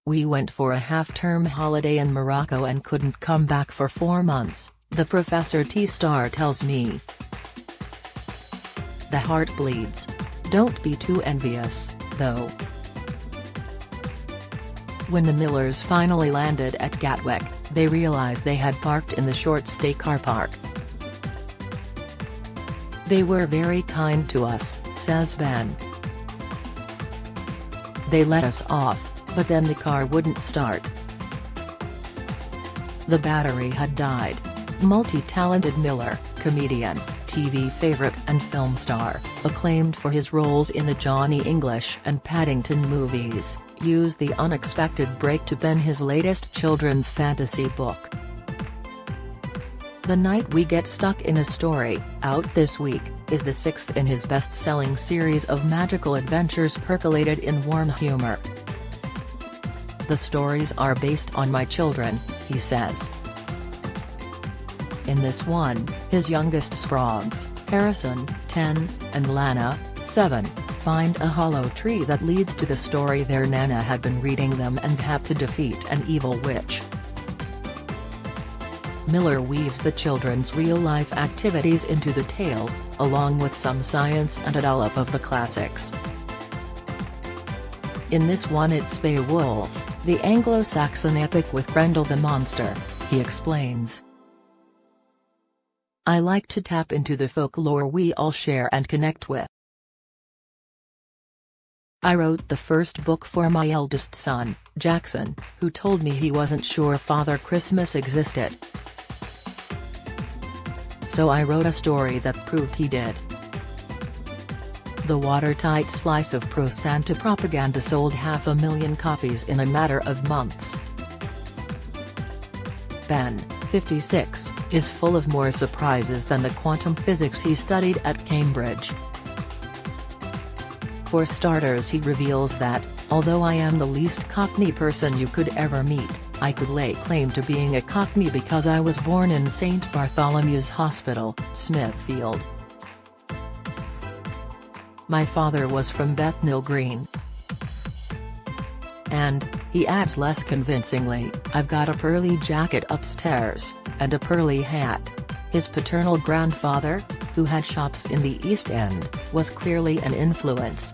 "We went for a half-term holiday in Morocco and couldn't come back for 4 months," the Professor T-star tells me. The heart bleeds. Don't be too envious, though. When the Millers finally landed at Gatwick, they realized they had parked in the short-stay car park. "They were very kind to us," says Ben. "They let us off, but then the car wouldn't start. The battery had died." Multi-talented Miller, comedian, TV favorite and film star, acclaimed for his roles in the Johnny English and Paddington movies, used the unexpected break to pen his latest children's fantasy book. The Night We Get Stuck in a Story, out this week, is the 6th in his best-selling series of magical adventures percolated in warm humor. "The stories are based on my children," he says. In this one, his youngest Sprogs, Harrison, 10, and Lana, 7, find a hollow tree that leads to the story their Nana had been reading them and have to defeat an evil witch. Miller weaves the children's real-life activities into the tale, along with some science and a dollop of the classics. In this one it's Beowulf, the Anglo-Saxon epic with Grendel the monster, he explains. "I like to tap into the folklore we all share and connect with. I wrote the first book for my eldest son, Jackson, who told me he wasn't sure Father Christmas existed. So I wrote a story that proved he did." The watertight slice of pro-Santa propaganda sold 500,000 copies in a matter of months. Ben, 56, is full of more surprises than the quantum physics he studied at Cambridge. For starters, he reveals that, although I am the least Cockney person you could ever meet, I could lay claim to being a Cockney because I was born in St Bartholomew's Hospital, Smithfield. My father was from Bethnal Green. And, he adds less convincingly, I've got a pearly jacket upstairs, and a pearly hat. His paternal grandfather, who had shops in the East End, was clearly an influence.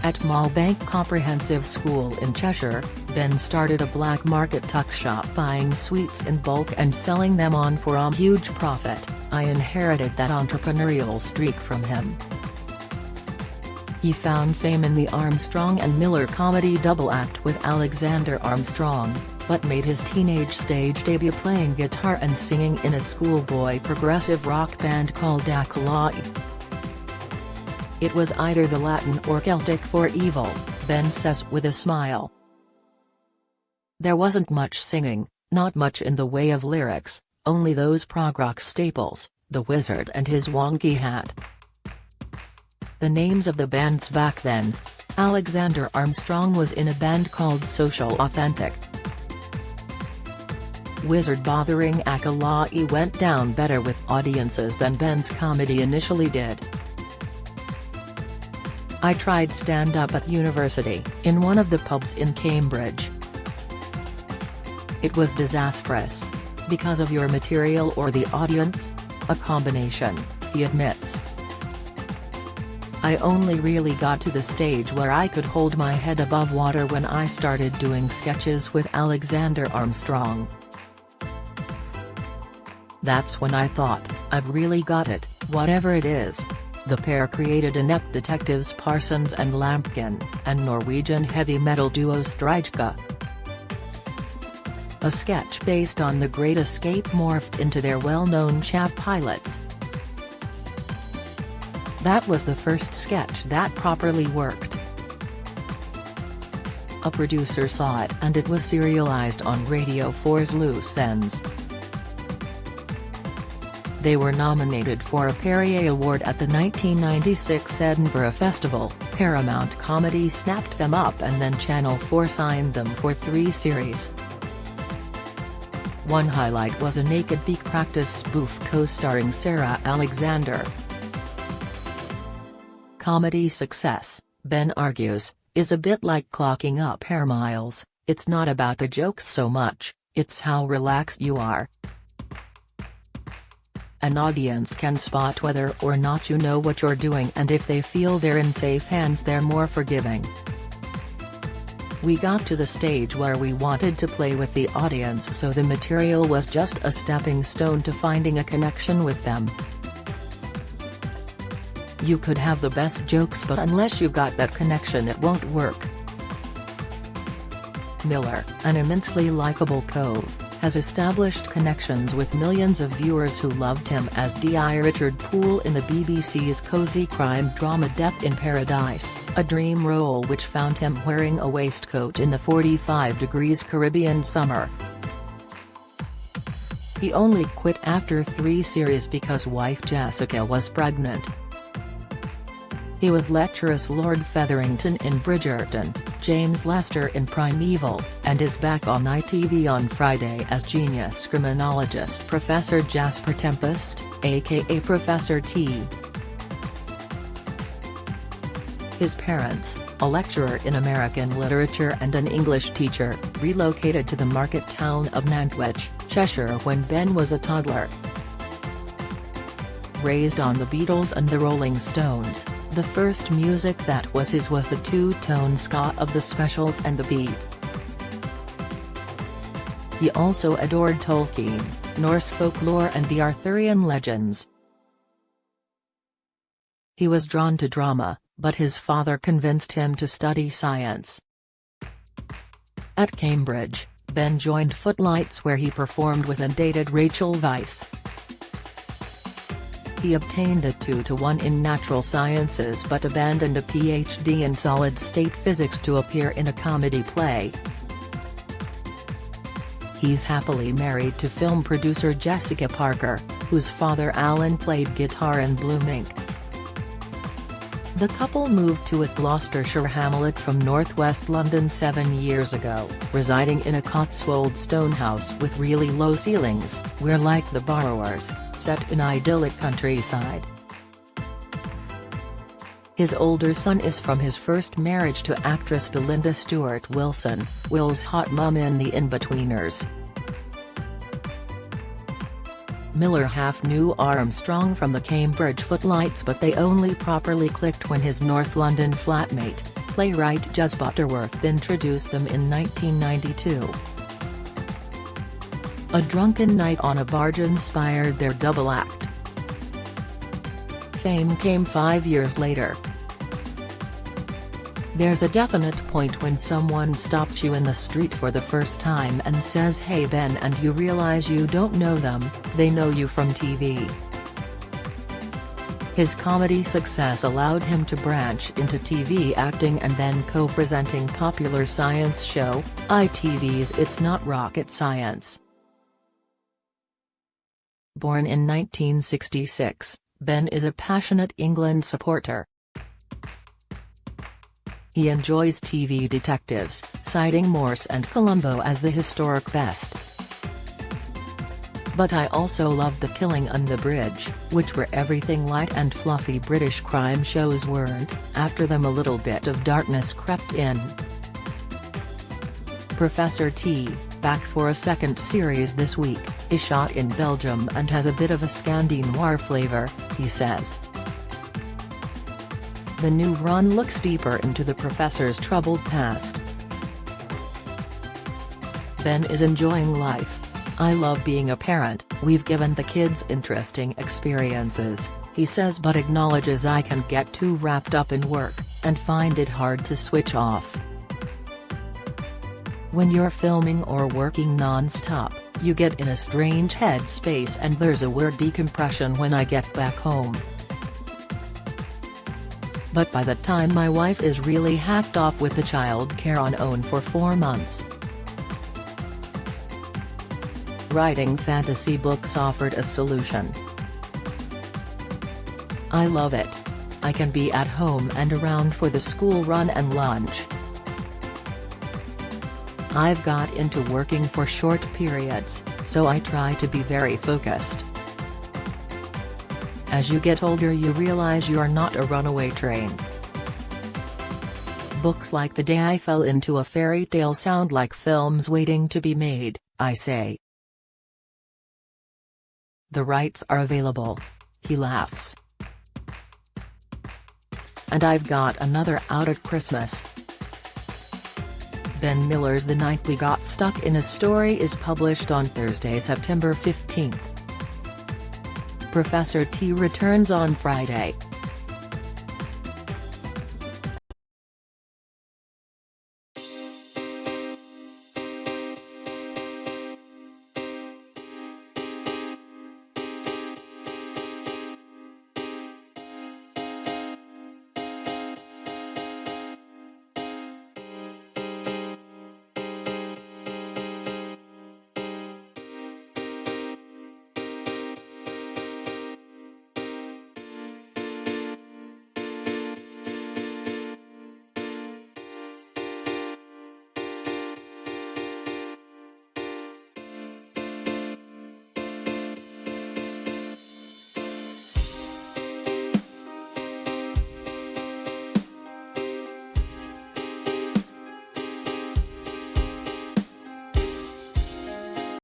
At Malbank Comprehensive School in Cheshire, Ben started a black market tuck shop buying sweets in bulk and selling them on for a huge profit. I inherited that entrepreneurial streak from him. He found fame in the Armstrong and Miller comedy double act with Alexander Armstrong, but made his teenage stage debut playing guitar and singing in a schoolboy progressive rock band called Akalai. It was either the Latin or Celtic for evil, Ben says with a smile. There wasn't much singing, not much in the way of lyrics, only those prog rock staples, the wizard and his wonky hat. The names of the bands back then: Alexander Armstrong was in a band called Social Authentic. Wizard bothering Akalai went down better with audiences than Ben's comedy initially did. I tried stand-up at university, in one of the pubs in Cambridge. It was disastrous. Because of your material or the audience? A combination, he admits. I only really got to the stage where I could hold my head above water when I started doing sketches with Alexander Armstrong. That's when I thought, I've really got it, whatever it is. The pair created inept detectives Parsons and Lampkin, and Norwegian heavy metal duo Strijka. A sketch based on The Great Escape morphed into their well-known Chap pilots. That was the first sketch that properly worked. A producer saw it and it was serialized on Radio 4's Loose Ends. They were nominated for a Perrier Award at the 1996 Edinburgh Festival. Paramount Comedy snapped them up and then Channel 4 signed them for 3 series. One highlight was a Naked Beak Practice spoof co-starring Sarah Alexander. Comedy success, Ben argues, is a bit like clocking up air miles. It's not about the jokes so much, it's how relaxed you are. An audience can spot whether or not you know what you're doing, and if they feel they're in safe hands, they're more forgiving. We got to the stage where we wanted to play with the audience, so the material was just a stepping stone to finding a connection with them. You could have the best jokes, but unless you've got that connection, it won't work. Miller, an immensely likable cove, has established connections with millions of viewers who loved him as D.I. Richard Poole in the BBC's cosy crime drama Death in Paradise, a dream role which found him wearing a waistcoat in the 45 degrees Caribbean summer. He only quit after 3 series because wife Jessica was pregnant. He was lecherous Lord Featherington in Bridgerton, James Lester in Primeval, and is back on ITV on Friday as genius criminologist Professor Jasper Tempest, aka Professor T. His parents, a lecturer in American literature and an English teacher, relocated to the market town of Nantwich, Cheshire when Ben was a toddler. Raised on the Beatles and the Rolling Stones, the first music that was his was the two-tone ska of the Specials and the Beat. He also adored Tolkien, Norse folklore and the Arthurian legends. He was drawn to drama, but his father convinced him to study science. At Cambridge, Ben joined Footlights, where he performed with and dated Rachel Weisz. He obtained a 2:1 in natural sciences but abandoned a PhD in solid-state physics to appear in a comedy play. He's happily married to film producer Jessica Parker, whose father Alan played guitar in Blue Mink. The couple moved to a Gloucestershire hamlet from northwest London 7 years ago, residing in a Cotswold stone house with really low ceilings, where like the borrowers, set in idyllic countryside. His older son is from his first marriage to actress Belinda Stewart Wilson, Will's hot mum in The Inbetweeners. Miller half knew Armstrong from the Cambridge Footlights, but they only properly clicked when his North London flatmate, playwright Jez Butterworth, introduced them in 1992. A drunken night on a barge inspired their double act. Fame came 5 years later. There's a definite point when someone stops you in the street for the first time and says "Hey Ben," and you realize you don't know them, they know you from TV. His comedy success allowed him to branch into TV acting and then co-presenting popular science show, ITV's It's Not Rocket Science. Born in 1966, Ben is a passionate England supporter. He enjoys TV detectives, citing Morse and Columbo as the historic best. But I also loved The Killing on the Bridge, which were everything light and fluffy British crime shows weren't. After them a little bit of darkness crept in. Professor T, back for a second series this week, is shot in Belgium and has a bit of a Scandi-noir flavour, he says. The new run looks deeper into the professor's troubled past. Ben is enjoying life. I love being a parent, we've given the kids interesting experiences, he says, but acknowledges I can get too wrapped up in work, and find it hard to switch off. When you're filming or working non-stop, you get in a strange headspace, and there's a weird decompression when I get back home. But by the time my wife is really hacked off with the childcare on own for 4 months. Writing fantasy books offered a solution. I love it. I can be at home and around for the school run and lunch. I've got into working for short periods, so I try to be very focused. As you get older you realize you're not a runaway train. Books like The Day I Fell Into a Fairy Tale sound like films waiting to be made, I say. The rights are available. He laughs. And I've got another out at Christmas. Ben Miller's The Night We Got Stuck in a Story is published on Thursday, September 15. Professor T returns on Friday.